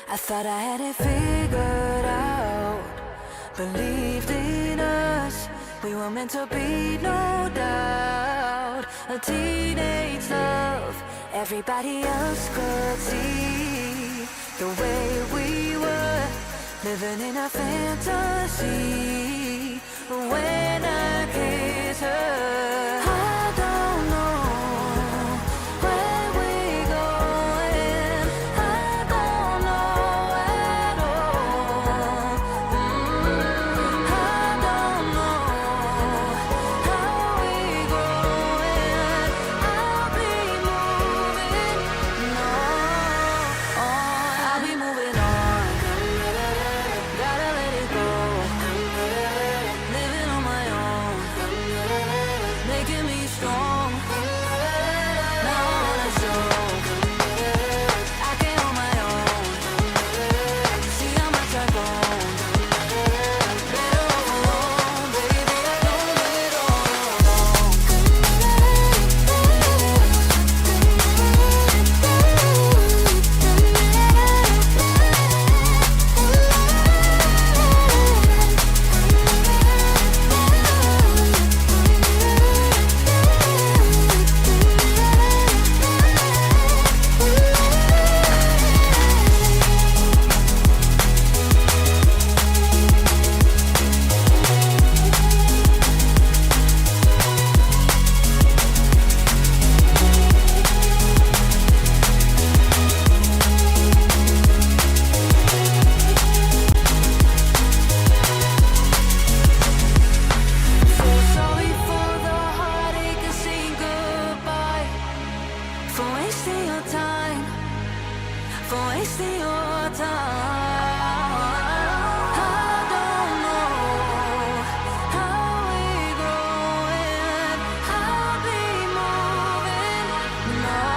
I thought I had it figured out. Believed in us, we were meant to be, no doubt. A teenage love, everybody else could see the way we were, living in a fantasy. When I kiss her, I don't know where we're going. I don't know at all. I don't know how we're growing. I'll be moving on. I'll be moving on. Gotta let it go. Living on my own, making me strong. Now I wanna show I can on my own. See how much I've grown. Better off alone, baby. I don't do it all alone. So sorry for the heartache and saying goodbye, for wasting your time, for wasting your time. I don't know how we're growing. I'll be moving on.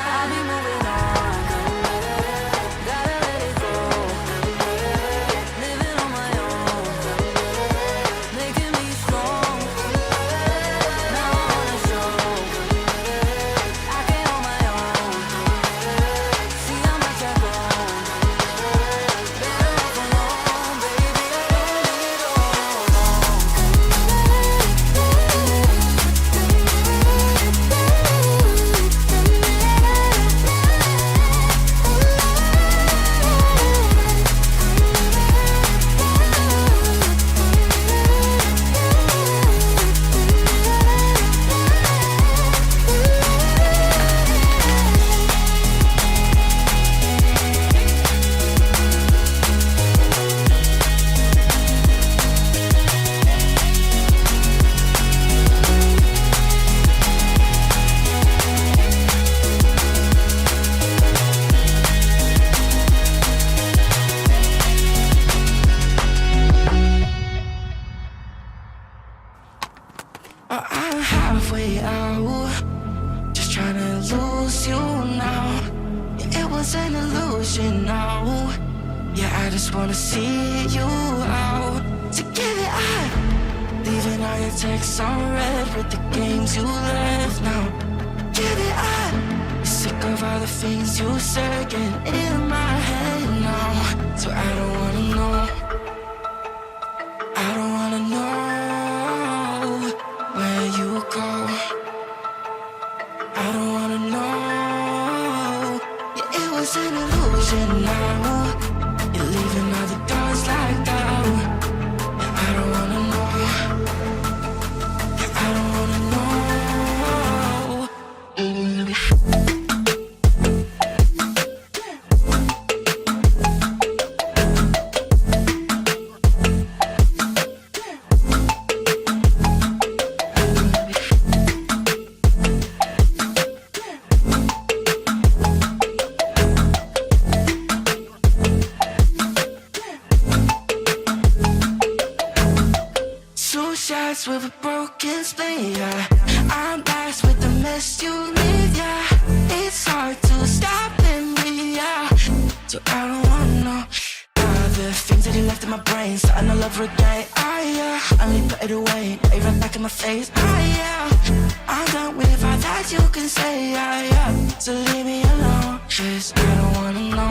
I'll be moving on. Gotta let it go. Living on my own, making me strong. Now I wanna show I can on my own. See how much I've grown. Better off alone, baby. I don't do it all alone. I'm halfway out, just trying to lose you now. Yeah, it was an illusion now. Yeah, I just wanna see you out. To give it up, leaving all your texts on red with the games you left now. Give it up, sick of all the things you said getting in my head now. So I don't wanna know, I don't wanna know where you go. I don't wanna know. Yeah, it was an illusion now. You're leaving all the doors like that. Yeah, I don't wanna know. Yeah, I don't wanna know. Two shots with a broken spleen, yeah. I'm back with the mess you leave, yeah. It's hard to stop and breathe, yeah. So I don't wanna know all the things that you left in my brain, starting all over again. Only put it away, now you're right back in my face. I'm done with all that you can say, So leave me alone, 'cause I don't wanna know.